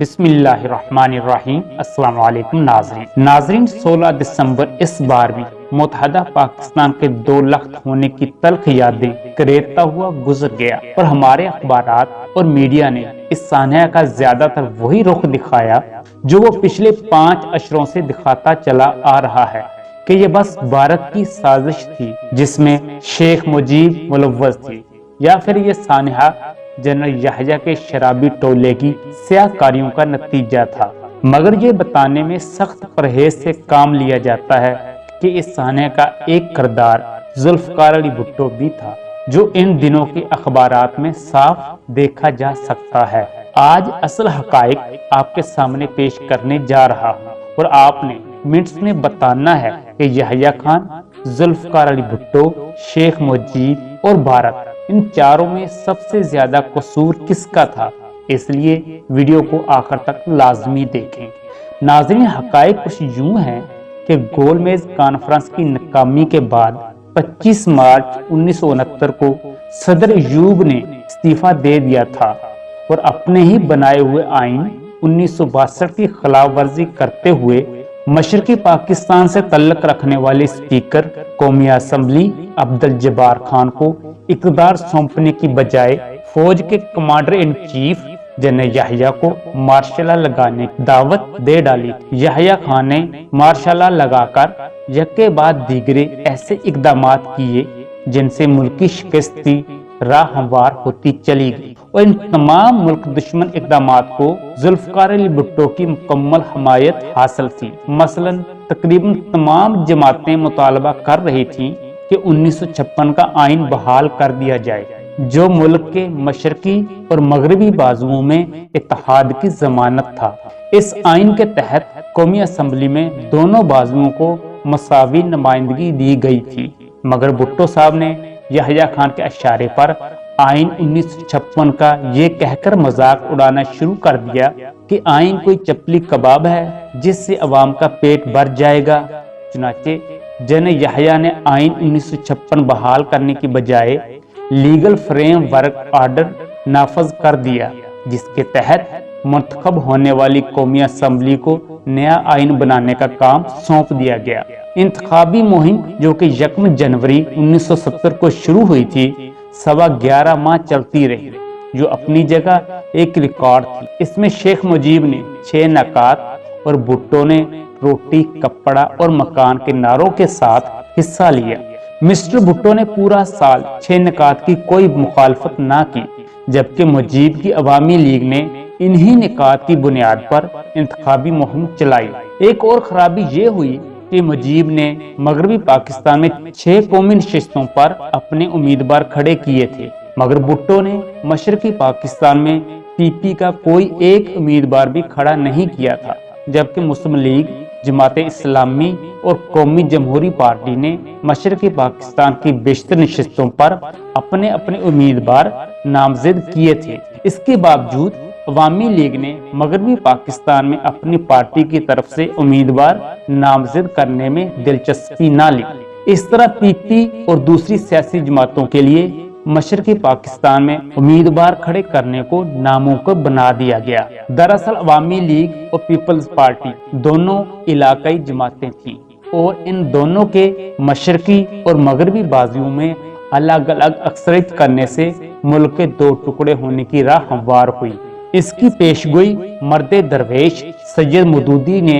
بسم اللہ الرحمن الرحیم۔ السلام علیکم ناظرین 16 دسمبر اس بار بھی متحدہ پاکستان کے 2 لخت ہونے کی تلخ یادیں کریتا ہوا گزر گیا، اور ہمارے اخبارات اور میڈیا نے اس سانحہ کا زیادہ تر وہی رخ دکھایا جو وہ پچھلے 5 عشروں سے دکھاتا چلا آ رہا ہے کہ یہ بس بھارت کی سازش تھی جس میں شیخ مجیب ملوث تھی، یا پھر یہ سانحہ جنرل یحییٰ کے شرابی ٹولے کی سیاہ کاریوں کا نتیجہ تھا۔ مگر یہ بتانے میں سخت پرہیز سے کام لیا جاتا ہے کہ اس سانحے کا ایک کردار ذوالفقار علی بھٹو بھی تھا، جو ان دنوں کے اخبارات میں صاف دیکھا جا سکتا ہے۔ آج اصل حقائق آپ کے سامنے پیش کرنے جا رہا ہوں، اور آپ نے منٹس میں بتانا ہے کہ یحییٰ خان، ذوالفقار علی بھٹو، شیخ مجیب اور بھارت، ان چاروں میں سب سے زیادہ قصور کس کا تھا۔ اس لیے ویڈیو کو آخر تک لازمی دیکھیں۔ ناظرین، حقائق کچھ یوں ہیں کہ گول میز کانفرنس کی ناکامی کے بعد 25 مارچ 1969 کو صدر ایوب نے استعفیٰ دے دیا تھا، اور اپنے ہی بنائے ہوئے آئین 1962 کی خلاف ورزی کرتے ہوئے مشرقی پاکستان سے تعلق رکھنے والے اسپیکر قومی اسمبلی عبدالجبار خان کو اقتدار سونپنے کی بجائے فوج کے کمانڈر ان چیف جنرل یحییٰ کو مارشل لا لگانے کی دعوت دے ڈالی۔ یحییٰ خان نے مارشل لا لگا کر یکے بعد دیگرے ایسے اقدامات کیے جن سے ملکی شکستی راہ ہموار ہوتی چلی گئی، اور ان تمام ملک دشمن اقدامات کو ذوالفقار علی بھٹو کی مکمل حمایت حاصل تھی۔ مثلا تقریباً تمام جماعتیں مطالبہ کر رہی تھیں کہ 1956 کا آئین بحال کر دیا جائے، جو ملک کے مشرقی اور مغربی بازوؤں میں اتحاد کی ضمانت تھا۔ اس آئین کے تحت قومی اسمبلی میں دونوں بازوؤں کو مساوی نمائندگی دی گئی تھی، مگر بھٹو صاحب نے یحییٰ خان کے اشارے پر آئین 1956 کا یہ کہہ کر مذاق اڑانا شروع کر دیا کہ آئین کوئی چپلی کباب ہے جس سے عوام کا پیٹ بھر جائے گا۔ چنانچہ جنرل یحییٰ نے آئین 1956 بحال کرنے کی بجائے لیگل فریم ورک آرڈر نافذ کر دیا، جس کے تحت منتخب ہونے والی قومی اسمبلی کو نیا آئین بنانے کا کام سونپ دیا گیا۔ انتخابی مہم جو کہ 1 جنوری 1970 کو شروع ہوئی تھی، 11.25 ماہ چلتی رہی، جو اپنی جگہ ایک ریکارڈ تھی۔ اس میں شیخ مجیب نے 6 نکات اور بھٹو نے روٹی، کپڑا اور مکان کے نعروں کے ساتھ حصہ لیا۔ مسٹر بھٹو نے پورا سال 6 نکات کی کوئی مخالفت نہ کی، جبکہ مجیب کی عوامی لیگ نے انہی نکات کی بنیاد پر انتخابی مہم چلائی۔ ایک اور خرابی یہ ہوئی کہ مجیب نے مغربی پاکستان میں 6 قومی نشستوں پر اپنے امیدوار کھڑے کیے تھے، مگر بھٹو نے مشرقی پاکستان میں پی پی کا کوئی ایک امیدوار بھی کھڑا نہیں کیا تھا، جبکہ مسلم لیگ، جماعت اسلامی اور قومی جمہوری پارٹی نے مشرقی پاکستان کی بیشتر نشستوں پر اپنے امیدوار نامزد کیے تھے۔ اس کے باوجود عوامی لیگ نے مغربی پاکستان میں اپنی پارٹی کی طرف سے امیدوار نامزد کرنے میں دلچسپی نہ لی۔ اس طرح پی پی اور دوسری سیاسی جماعتوں کے لیے مشرقی پاکستان میں امیدوار کھڑے کرنے کو ناممکن بنا دیا گیا۔ دراصل عوامی لیگ اور پیپلز پارٹی دونوں علاقائی جماعتیں تھیں، اور ان دونوں کے مشرقی اور مغربی بازوؤں میں الگ الگ اکثریت کرنے سے ملک کے 2 ٹکڑے ہونے کی راہ ہموار ہوئی۔ اس کی پیشگوئی مرد درویش سید مودودی نے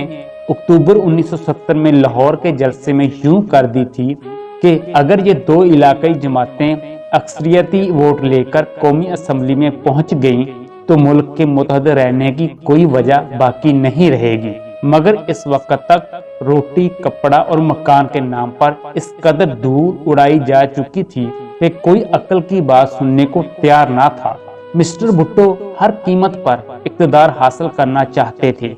اکتوبر 1970 میں لاہور کے جلسے میں یوں کر دی تھی کہ اگر یہ 2 علاقائی جماعتیں اکثریتی ووٹ لے کر قومی اسمبلی میں پہنچ گئیں تو ملک کے متحد رہنے کی کوئی وجہ باقی نہیں رہے گی۔ مگر اس وقت تک روٹی، کپڑا اور مکان کے نام پر اس قدر دور اڑائی جا چکی تھی کہ کوئی عقل کی بات سننے کو تیار نہ تھا۔ مسٹر بھٹو ہر قیمت پر اقتدار حاصل کرنا چاہتے تھے،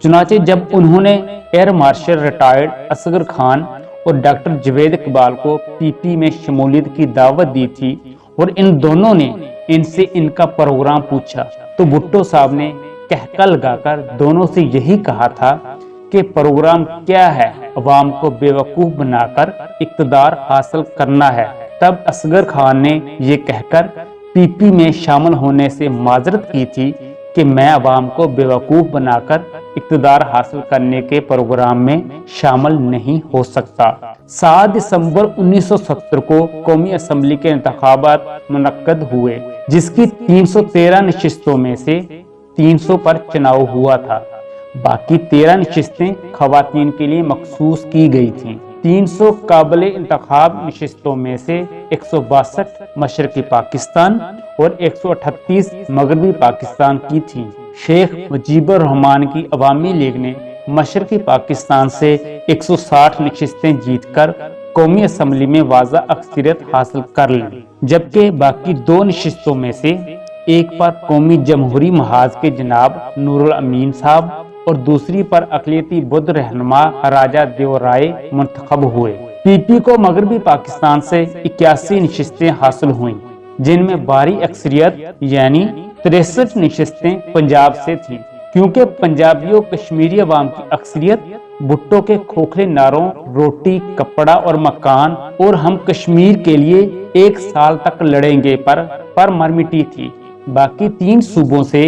چنانچہ جب انہوں نے air marshal retired Asghar Khan اور ڈاکٹر جوید اقبال کو پی پی میں شمولیت کی دعوت دی تھی، اور ان دونوں نے ان سے ان کا پروگرام پوچھا، تو بھٹو صاحب نے کہکا لگا کر دونوں سے یہی کہا تھا کہ پروگرام کیا ہے، عوام کو بیوقوف بنا کر اقتدار حاصل کرنا ہے۔ تب اصغر خان نے یہ کہہ کر پی پی میں شامل ہونے سے معذرت کی تھی کہ میں عوام کو بیوقوف بنا کر اقتدار حاصل کرنے کے پروگرام میں شامل نہیں ہو سکتا۔ 7 دسمبر 1970 کو قومی اسمبلی کے انتخابات منعقد ہوئے، جس کی 313 نشستوں میں سے 300 پر چناؤ ہوا تھا۔ باقی 13 نشستیں خواتین کے لیے مخصوص کی گئی تھیں۔ 300 قابل انتخاب نشستوں میں سے 162 مشرقی پاکستان اور 138 مغربی پاکستان کی تھیں۔ شیخ مجیب الرحمان کی عوامی لیگ نے مشرقی پاکستان سے 160 نشستیں جیت کر قومی اسمبلی میں واضح اکثریت حاصل کر لی، جبکہ باقی 2 نشستوں میں سے ایک پر قومی جمہوری محاذ کے جناب نور الامین صاحب اور دوسری پر اقلیتی بدھ رہنما راجہ دیو رائے منتخب ہوئے۔ پی پی کو مغربی پاکستان سے 81 نشستیں حاصل ہوئیں، جن میں بھاری اکثریت یعنی 63 نشستیں پنجاب سے تھیں، کیونکہ پنجابیوں کشمیری عوام کی اکثریت بھٹو کے کھوکھلے نعروں روٹی، کپڑا اور مکان اور ہم کشمیر کے لیے 1 سال تک لڑیں گے پر مر مٹی تھی۔ باقی 3 صوبوں سے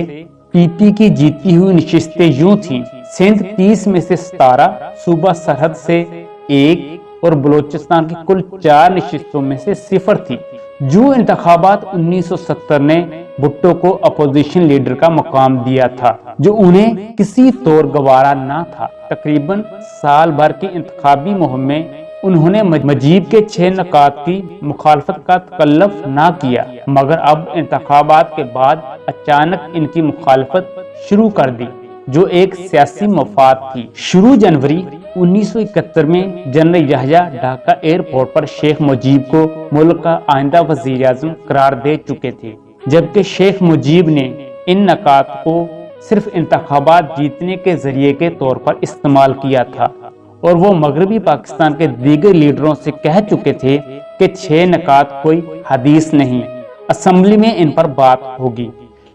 پی پی کی جیتی ہوئی نشستیں یوں تھیں: سندھ 30 میں سے 17، صوبہ سرحد سے 1 اور بلوچستان کی کل 4 نشستوں میں سے 0 تھی۔ جو انتخابات 1970 نے بھٹو کو اپوزیشن لیڈر کا مقام دیا تھا، جو انہیں کسی طور گوارا نہ تھا۔ تقریباً سال بھر کی انتخابی مہم میں انہوں نے مجیب کے 6 نکات کی مخالفت کا تکلف نہ کیا، مگر اب انتخابات کے بعد اچانک ان کی مخالفت شروع کر دی، جو ایک سیاسی مفاد تھی۔ شروع جنوری 1971 میں جنرل یحییٰ ڈھاکہ ایئرپورٹ پر شیخ مجیب کو ملک کا آئندہ وزیر اعظم قرار دے چکے تھے، جبکہ شیخ مجیب نے ان نکات کو صرف انتخابات جیتنے کے ذریعے کے طور پر استعمال کیا تھا، اور وہ مغربی پاکستان کے دیگر لیڈروں سے کہہ چکے تھے کہ 6 نکات کوئی حدیث نہیں، اسمبلی میں ان پر بات ہوگی۔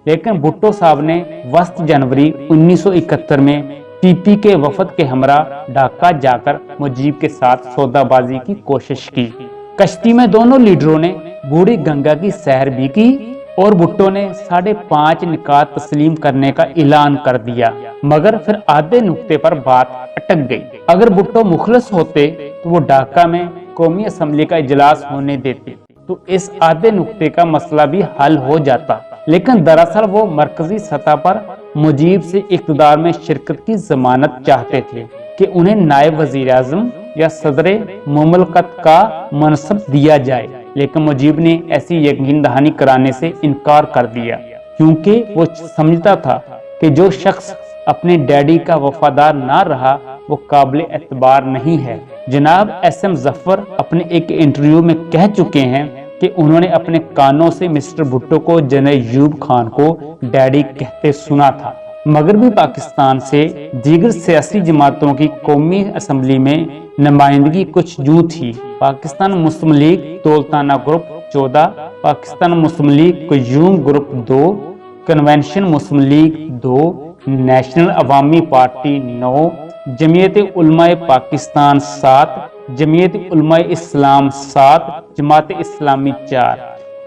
لیکن بھٹو صاحب نے وسط جنوری 1971 میں پی پی کے وفد کے ہمراہ ڈھاکہ جا کر مجیب کے ساتھ سودا بازی کی کوشش کی۔ کشتی میں دونوں لیڈروں نے بوڑھی گنگا کی سیر بھی کی اور بھٹو نے 5.5 نکات تسلیم کرنے کا اعلان کر دیا، مگر پھر آدھے نقطے پر بات اٹک گئی۔ اگر بھٹو مخلص ہوتے تو وہ ڈھاکہ میں قومی اسمبلی کا اجلاس ہونے دیتے تو اس آدھے نقطے کا مسئلہ بھی حل ہو جاتا، لیکن دراصل وہ مرکزی سطح پر مجیب سے اقتدار میں شرکت کی ضمانت چاہتے تھے کہ انہیں نائب وزیر اعظم یا صدر مملکت کا منصب دیا جائے، لیکن مجیب نے ایسی یقین دہانی کرانے سے انکار کر دیا، کیونکہ وہ سمجھتا تھا کہ جو شخص اپنے ڈیڈی کا وفادار نہ رہا وہ قابل اعتبار نہیں ہے۔ جناب ایس ایم ظفر اپنے ایک انٹرویو میں کہہ چکے ہیں کہ انہوں نے اپنے کانوں سے مسٹر بھٹو کو جنرل ایوب خان کو ڈیڈی کہتے سنا تھا۔ مغربی پاکستان سے دیگر سیاسی جماعتوں کی قومی اسمبلی میں نمائندگی کچھ یوں تھی: پاکستان مسلم لیگ دولتانہ گروپ 14، پاکستان مسلم لیگ قیوم گروپ 2، کنونشن مسلم لیگ 2، نیشنل عوامی پارٹی 9، جمعیت علماء پاکستان 7، جمعیت علماء اسلام 7، جماعت اسلامی 4۔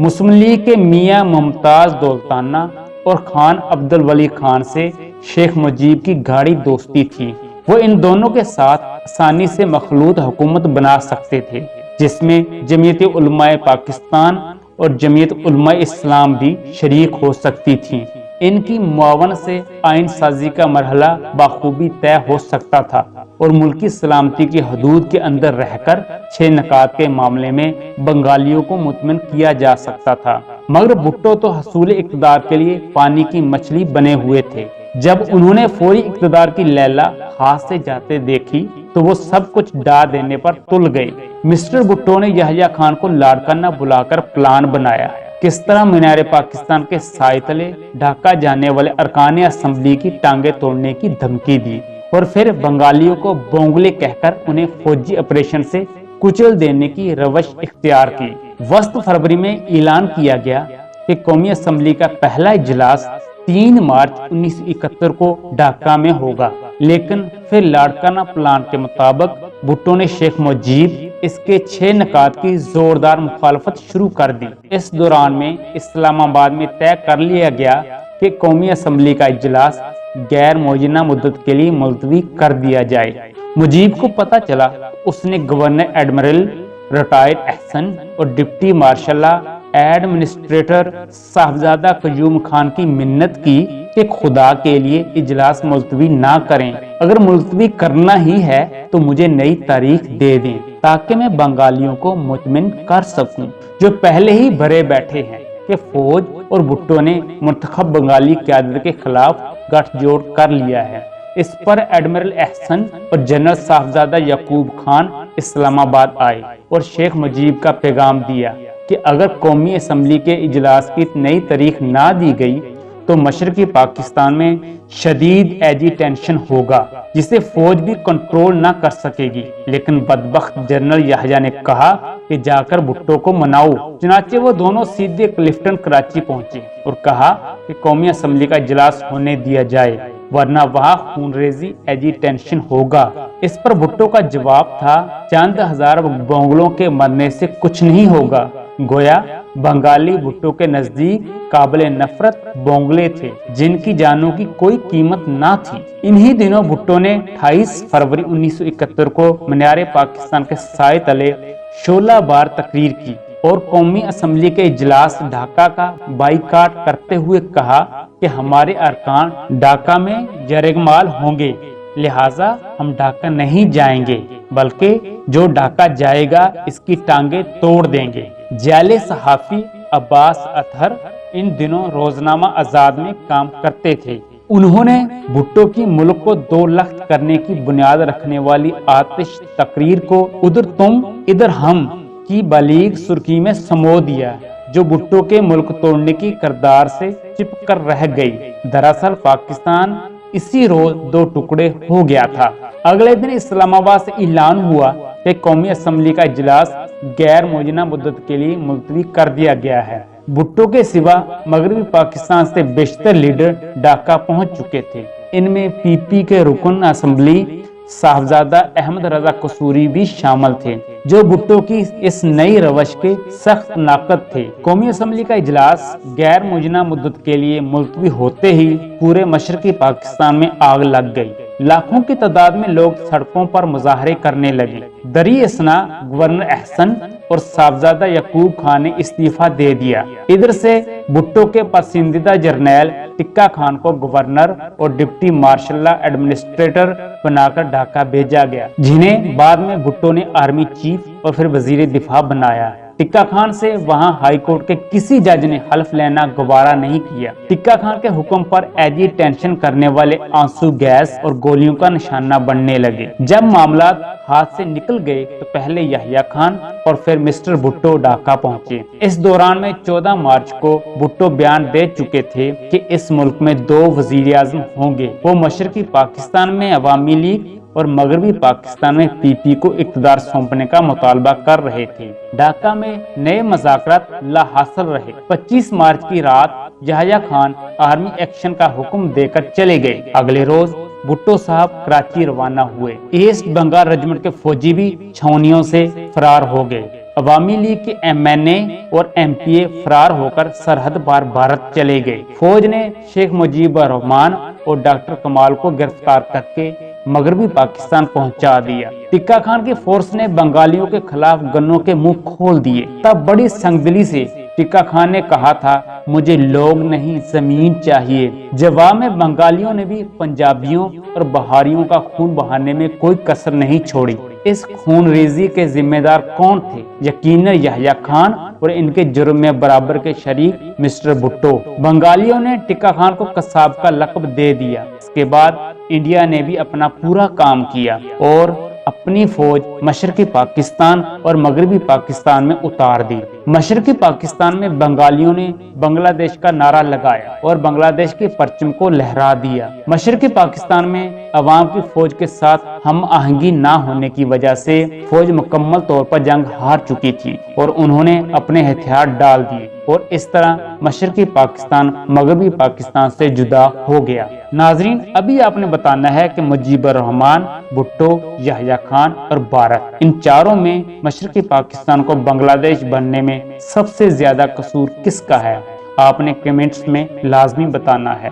مسلم لیگ کے میاں ممتاز دولتانہ اور خان عبد الولی خان سے شیخ مجیب کی گاڑی دوستی تھی۔ وہ ان دونوں کے ساتھ آسانی سے مخلوط حکومت بنا سکتے تھے، جس میں جمعیت علماء پاکستان اور جمعیت علماء اسلام بھی شریک ہو سکتی تھیں۔ ان کی معاون سے آئین سازی کا مرحلہ بخوبی طے ہو سکتا تھا اور ملکی سلامتی کی حدود کے اندر رہ کر 6 نکات کے معاملے میں بنگالیوں کو مطمئن کیا جا سکتا تھا۔ مگر بھٹو تو حصول اقتدار کے لیے پانی کی مچھلی بنے ہوئے تھے۔ جب انہوں نے فوری اقتدار کی لیلا ہاتھ سے جاتے دیکھی تو وہ سب کچھ ڈا دینے پر تل گئے۔ مسٹر بھٹو نے یحییٰ خان کو لاڑکانہ بلا کر پلان بنایا، کس طرح مینار پاکستان کے سائے تلے ڈھاکہ جانے والے ارکان اسمبلی کی ٹانگیں توڑنے کی دھمکی دی، اور پھر بنگالیوں کو بونگلے کہہ کر انہیں فوجی آپریشن سے کچل دینے کی روش اختیار کی۔ وسط فروری میں اعلان کیا گیا کہ قومی اسمبلی کا پہلا اجلاس 3 مارچ 1971 کو ڈھاکہ میں ہوگا، لیکن پھر لاڑکانہ پلان کے مطابق بھٹو نے شیخ مجیب اس کے 6 نکات کی زوردار مخالفت شروع کر دی۔ اس دوران میں اسلام آباد میں طے کر لیا گیا کہ قومی اسمبلی کا اجلاس غیر معینہ مدت کے لیے ملتوی کر دیا جائے۔ مجیب کو پتہ چلا، اس نے گورنر ایڈمرل ریٹائرڈ احسن اور ڈپٹی مارشل ایڈمنسٹریٹر صاحبزادہ قیوم خان کی منت کی کہ خدا کے لیے اجلاس ملتوی نہ کریں، اگر ملتوی کرنا ہی ہے تو مجھے نئی تاریخ دے دیں تاکہ میں بنگالیوں کو مطمئن کر سکوں، جو پہلے ہی بھرے بیٹھے ہیں کہ فوج اور بھٹو نے منتخب بنگالی قیادت کے خلاف گٹھ جوڑ کر لیا ہے۔ اس پر ایڈمرل احسن اور جنرل صاحبزادہ یعقوب خان اسلام آباد آئے اور شیخ مجیب کا پیغام دیا کہ اگر قومی اسمبلی کے اجلاس کی نئی تاریخ نہ دی گئی تو مشرقی پاکستان میں شدید ایجیٹیشن ہوگا جسے فوج بھی کنٹرول نہ کر سکے گی۔ لیکن بدبخت جنرل یحییٰ نے کہا کہ جا کر بھٹو کو مناؤ۔ چنانچہ وہ دونوں سیدھے کلفٹن کراچی پہنچے اور کہا کہ قومی اسمبلی کا اجلاس ہونے دیا جائے ورنہ وہاں خون ریزی ایجیٹیشن ہوگا۔ اس پر بھٹو کا جواب تھا، چند ہزار بونگلوں کے مرنے سے کچھ نہیں ہوگا۔ گویا بنگالی بھٹو کے نزدیک قابل نفرت بونگلے تھے جن کی جانوں کی کوئی قیمت نہ تھی۔ انہی دنوں بھٹو نے 28 فروری 1971 کو مینار پاکستان کے سائے تلے شعلہ بار تقریر کی اور قومی اسمبلی کے اجلاس ڈھاکہ کا بائیکاٹ کرتے ہوئے کہا کہ ہمارے ارکان ڈھاکہ میں یرغمال ہوں گے، لہٰذا ہم ڈھاکہ نہیں جائیں گے، بلکہ جو ڈھاکہ جائے گا اس کی ٹانگیں توڑ دیں گے۔ جعلی صحافی عباس اطہر ان دنوں روزنامہ آزاد میں کام کرتے تھے۔ انہوں نے بھٹو کی ملک کو دو لخت کرنے کی بنیاد رکھنے والی آتش تقریر کو ادھر تم ادھر ہم کی بلیغ سرخی میں سمو دیا، جو بھٹو کے ملک توڑنے کی کردار سے چپک کر رہ گئی۔ دراصل پاکستان اسی روز دو ٹکڑے ہو گیا تھا۔ اگلے دن اسلام آباد سے اعلان ہوا کہ قومی اسمبلی کا اجلاس غیر معینہ مدت کے لیے ملتوی کر دیا گیا ہے۔ بھٹو کے سوا مغربی پاکستان سے بیشتر لیڈر ڈھاکہ پہنچ چکے تھے۔ ان میں پی پی کے رکن اسمبلی صاحبزادہ احمد رضا قصوری بھی شامل تھے، جو بھٹو کی اس نئی روش کے سخت ناقد تھے۔ قومی اسمبلی کا اجلاس غیر معینہ مدت کے لیے ملتوی ہوتے ہی پورے مشرقی پاکستان میں آگ لگ گئی۔ لاکھوں کی تعداد میں لوگ سڑکوں پر مظاہرے کرنے لگے۔ دری اثنا گورنر احسن اور صاحبزادہ یعقوب خان نے استعفیٰ دے دیا۔ ادھر سے بھٹو کے پسندیدہ جرنیل ٹکا خان کو گورنر اور ڈپٹی مارشل ایڈمنسٹریٹر بنا کر ڈھاکہ بھیجا گیا، جنہیں بعد میں بھٹو نے آرمی چیف اور پھر وزیر دفاع بنایا۔ ٹکا خان سے وہاں ہائی کورٹ کے کسی جج نے حلف لینا گوارا نہیں کیا۔ ٹکا خان کے حکم پر ایجیٹیشن کرنے والے آنسو گیس اور گولیوں کا نشانہ بننے لگے۔ جب معاملات ہاتھ سے نکل گئے تو پہلے یحییٰ خان اور پھر مسٹر بھٹو ڈھاکہ پہنچے۔ اس دوران میں 14 مارچ کو بھٹو بیان دے چکے تھے کہ اس ملک میں دو وزیر اعظم ہوں گے۔ وہ مشرقی پاکستان میں عوامی لیگ اور مغربی پاکستان میں پی پی کو اقتدار سونپنے کا مطالبہ کر رہے تھے۔ ڈھاکہ میں نئے مذاکرات لا حاصل رہے۔ 25 مارچ کی رات یحییٰ خان آرمی ایکشن کا حکم دے کر چلے گئے۔ اگلے روز بھٹو صاحب کراچی روانہ ہوئے۔ ایسٹ بنگال رجمنٹ کے فوجی بھی چھاونیوں سے فرار ہو گئے۔ عوامی لیگ کے ایم این اے اور ایم پی اے فرار ہو کر سرحد پار بھارت چلے گئے۔ فوج نے شیخ مجیب الرحمان اور ڈاکٹر کمال کو گرفتار کر کے مغربی پاکستان پہنچا دیا۔ ٹکا خان کی فورس نے بنگالیوں کے خلاف گنوں کے منہ کھول دیے۔ تب بڑی سنگدلی سے ٹکا خان نے کہا تھا، مجھے لوگ نہیں زمین چاہیے۔ جواب میں بنگالیوں نے بھی پنجابیوں اور بہاریوں کا خون بہانے میں کوئی کسر نہیں چھوڑی۔ اس خون ریزی کے ذمہ دار کون تھے؟ یقیناً یحییٰ خان اور ان کے جرم میں برابر کے شریک مسٹر بھٹو۔ بنگالیوں نے ٹکا خان کو قصاب کا لقب دے دیا۔ اس کے بعد انڈیا نے بھی اپنا پورا کام کیا اور اپنی فوج مشرقی پاکستان اور مغربی پاکستان میں اتار دی۔ مشرقی پاکستان میں بنگالیوں نے بنگلہ دیش کا نعرہ لگایا اور بنگلہ دیش کے پرچم کو لہرا دیا۔ مشرقی پاکستان میں عوام کی فوج کے ساتھ ہم آہنگی نہ ہونے کی وجہ سے فوج مکمل طور پر جنگ ہار چکی تھی اور انہوں نے اپنے ہتھیار ڈال دیے اور اس طرح مشرقی پاکستان مغربی پاکستان سے جدا ہو گیا۔ ناظرین، ابھی آپ نے بتانا ہے کہ مجیب الرحمان، بھٹو، یحییٰ خان اور بھارت، ان چاروں میں مشرقی پاکستان کو بنگلہ دیش بننے میں سب سے زیادہ قصور کس کا ہے؟ آپ نے کمنٹس میں لازمی بتانا ہے۔